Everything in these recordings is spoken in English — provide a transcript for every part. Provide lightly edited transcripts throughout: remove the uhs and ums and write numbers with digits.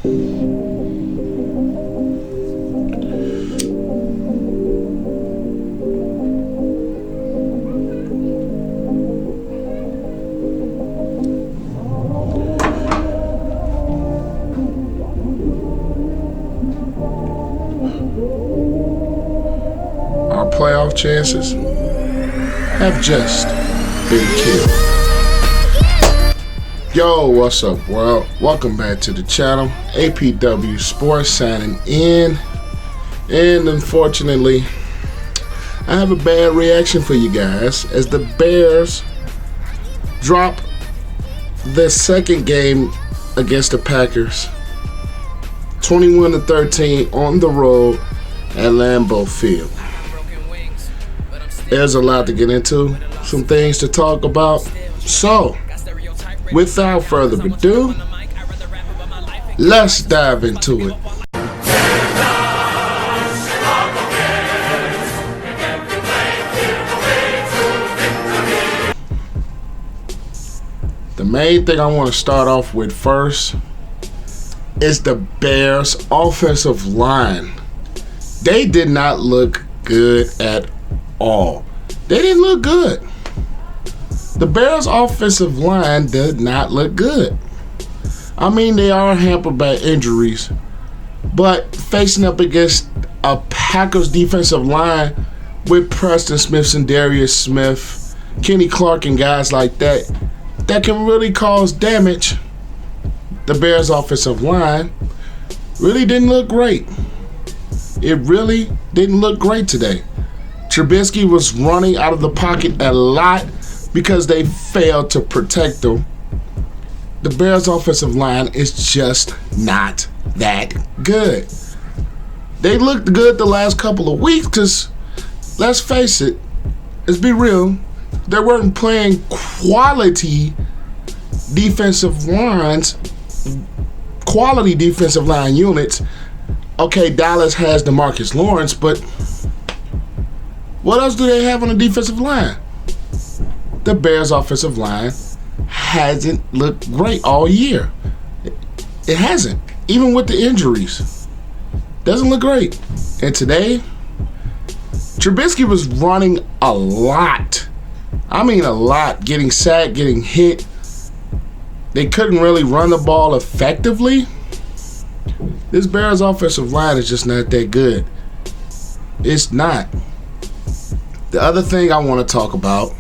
Our playoff chances have just been killed. Yo, what's up, world? Welcome back to the channel. APW Sports signing in. And unfortunately, I have a bad reaction for you guys as the Bears drop the second game against the Packers 21-13 on the road at Lambeau Field. There's a lot to get into, some things to talk about. So, without further ado, let's dive into it. The main thing I want to start off with first is the Bears' offensive line. They did not look good at all. They didn't look good. The Bears' offensive line did not look good. I mean, they are hampered by injuries, but facing up against a Packers defensive line with Preston Smith and Darius Smith, Kenny Clark, and guys like that can really cause damage. The Bears' offensive line really didn't look great. It really didn't look great today. Trubisky was running out of the pocket a lot because they failed to protect him. The Bears' offensive line is just not that good. They looked good the last couple of weeks because, let's face it, let's be real, they weren't playing quality defensive lines, quality defensive line units. Okay, Dallas has DeMarcus Lawrence, but what else do they have on the defensive line? The Bears' offensive line hasn't looked great all year. It hasn't, even with the injuries. Doesn't look great. And today, Trubisky was running a lot. I mean a lot. Getting sacked, getting hit. They couldn't really run the ball effectively. This Bears' offensive line is just not that good. It's not. The other thing I want to talk about,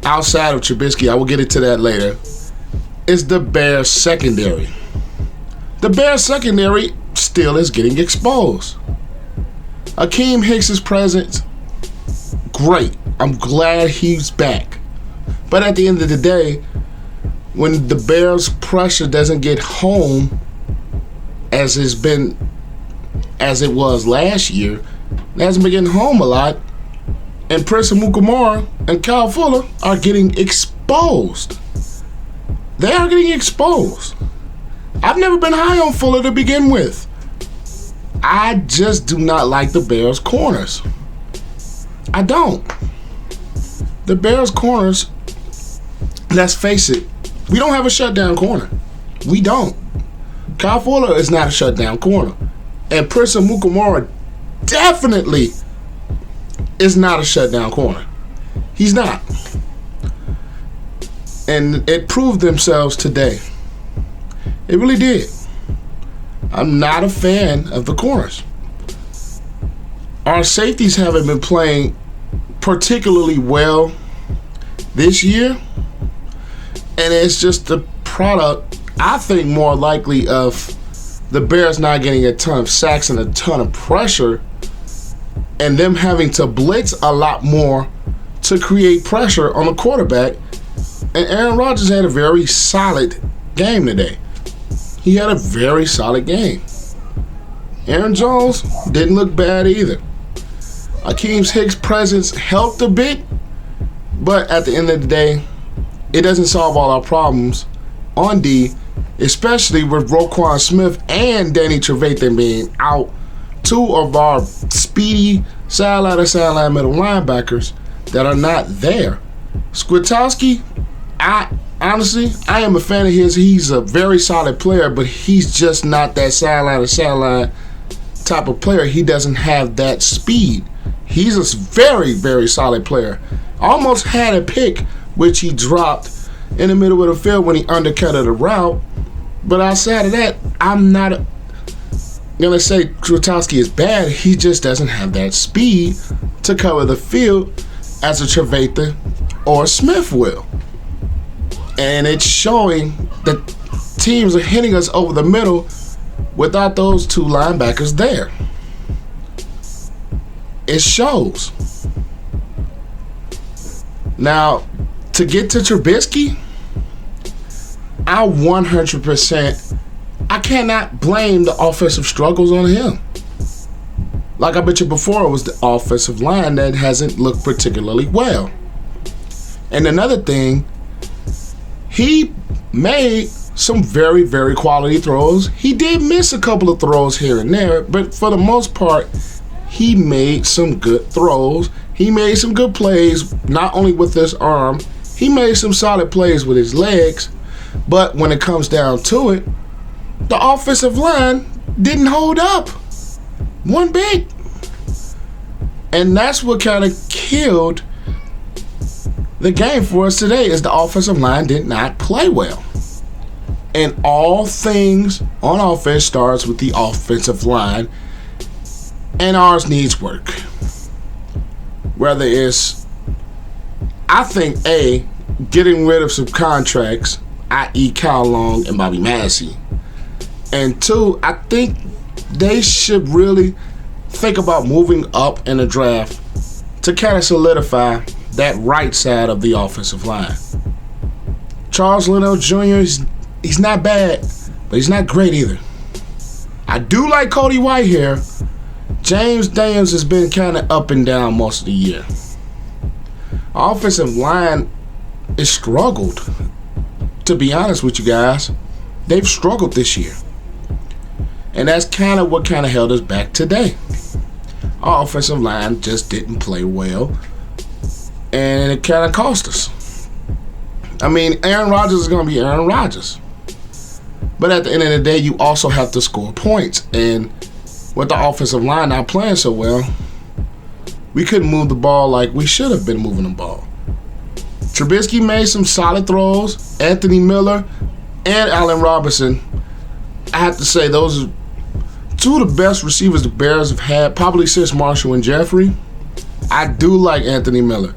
outside of Trubisky, I will get into that later, is the Bears secondary. The Bears secondary still is getting exposed. Akeem Hicks' presence, great. I'm glad he's back. But at the end of the day, when the Bears' pressure doesn't get home as it was last year, it hasn't been getting home a lot. And Prince Amukamara and Kyle Fuller are getting exposed. They are getting exposed. I've never been high on Fuller to begin with. I just do not like the Bears' corners. I don't. The Bears' corners, let's face it, we don't have a shutdown corner. We don't. Kyle Fuller is not a shutdown corner. And Prince Amukamara definitely is not a shutdown corner. He's not. And it proved themselves today. It really did. I'm not a fan of the corners. Our safeties haven't been playing particularly well this year. And it's just the product, I think, more likely of the Bears not getting a ton of sacks and a ton of pressure, and them having to blitz a lot more to create pressure on the quarterback. And Aaron Rodgers had a very solid game today. He had a very solid game. Aaron Jones didn't look bad either. Akeem Hicks' presence helped a bit, but at the end of the day, it doesn't solve all our problems on D, especially with Roquan Smith and Danny Trevathan being out, two of our speedy sideline-to-sideline middle linebackers that are not there. Skwitowski, I honestly, I am a fan of his. He's a very solid player, but he's just not that sideline to sideline type of player. He doesn't have that speed. He's a very, very solid player. Almost had a pick, which he dropped in the middle of the field when he undercutted a route. But outside of that, I'm not going to say Gronkowski is bad. He just doesn't have that speed to cover the field as a Trevathan or Smith will. And it's showing that teams are hitting us over the middle without those two linebackers there. It shows. Now, to get to Trubisky, I 100%, I cannot blame the offensive struggles on him. Like I mentioned before, it was the offensive line that hasn't looked particularly well. And another thing, he made some very, very quality throws. He did miss a couple of throws here and there, but for the most part, he made some good throws. He made some good plays, not only with his arm, he made some solid plays with his legs, but when it comes down to it, the offensive line didn't hold up one bit. And that's what kind of killed the game for us today, is the offensive line did not play well. And all things on offense starts with the offensive line, and ours needs work. Whether it's, I think, A, getting rid of some contracts, i.e. Kyle Long and Bobby Massey. And 2, I think they should really think about moving up in the draft to kind of solidify that right side of the offensive line. Charles Leno Jr., he's not bad, but he's not great either. I do like Cody Whitehair. James Daniels has been kind of up and down most of the year. Our offensive line has struggled, to be honest with you guys. They've struggled this year. And that's kind of what kind of held us back today. Our offensive line just didn't play well, and it kind of cost us. I mean, Aaron Rodgers is going to be Aaron Rodgers. But at the end of the day, you also have to score points. And with the offensive line not playing so well, we couldn't move the ball like we should have been moving the ball. Trubisky made some solid throws. Anthony Miller and Allen Robinson, I have to say, those are two of the best receivers the Bears have had, probably since Marshall and Jeffrey. I do like Anthony Miller.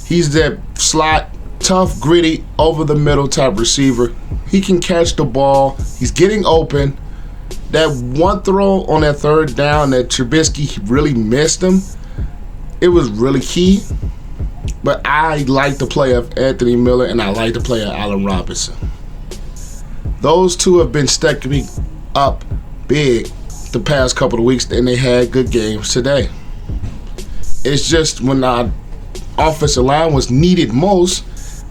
He's that slot, tough, gritty, over-the-middle type receiver. He can catch the ball. He's getting open. That one throw on that third down that Trubisky really missed him, it was really key. But I like the play of Anthony Miller, and I like the play of Allen Robinson. Those two have been stepping up big the past couple of weeks, and they had good games today. It's just when our offensive line was needed most,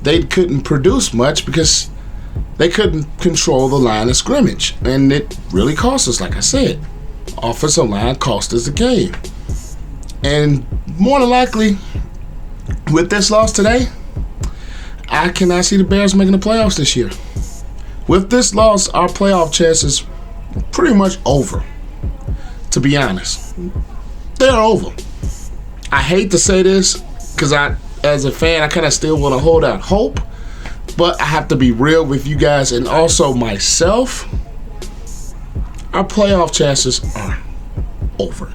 they couldn't produce much because they couldn't control the line of scrimmage. And it really cost us, like I said. Offensive line cost us the game. And more than likely, with this loss today, I cannot see the Bears making the playoffs this year. With this loss, our playoff chances pretty much over, to be honest. They're over. I hate to say this because as a fan, I kind of still want to hold out hope, but I have to be real with you guys and also myself. Our playoff chances are over.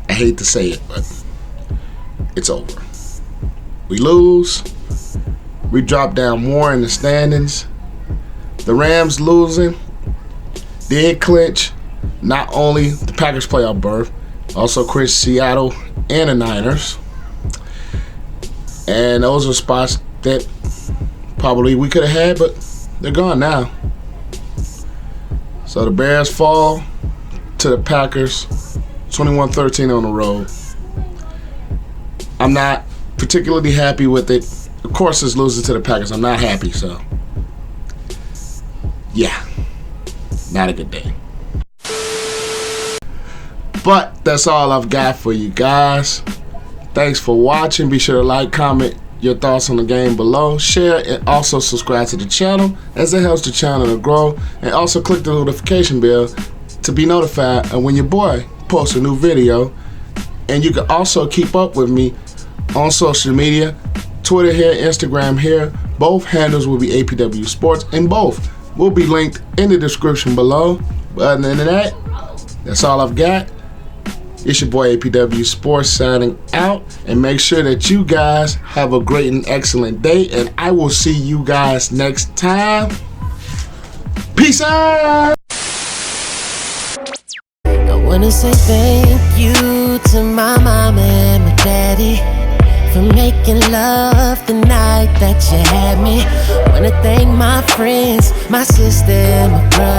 I hate to say it, but it's over. We lose. We drop down more in the standings. The Rams losing did clinch not only the Packers playoff berth, also clinch Seattle and the Niners. And those are spots that probably we could have had, but they're gone now. So the Bears fall to the Packers 21-13 on the road. I'm not particularly happy with it. Of course, it's losing to the Packers. I'm not happy, so yeah, not a good day. But that's all I've got for you guys. Thanks for watching. Be sure to like, comment, your thoughts on the game below. Share and also subscribe to the channel, as it helps the channel to grow. And also click the notification bell to be notified of when your boy posts a new video. And you can also keep up with me on social media. Twitter here, Instagram here. Both handles will be APW Sports, and both will be linked in the description below. But other than that, that's all I've got. It's your boy APW Sports signing out. And make sure that you guys have a great and excellent day. And I will see you guys next time. Peace out. I wanna say thank you to my mom and my daddy for making love the night that you had me. Wanna thank my friends, my sister and my brother.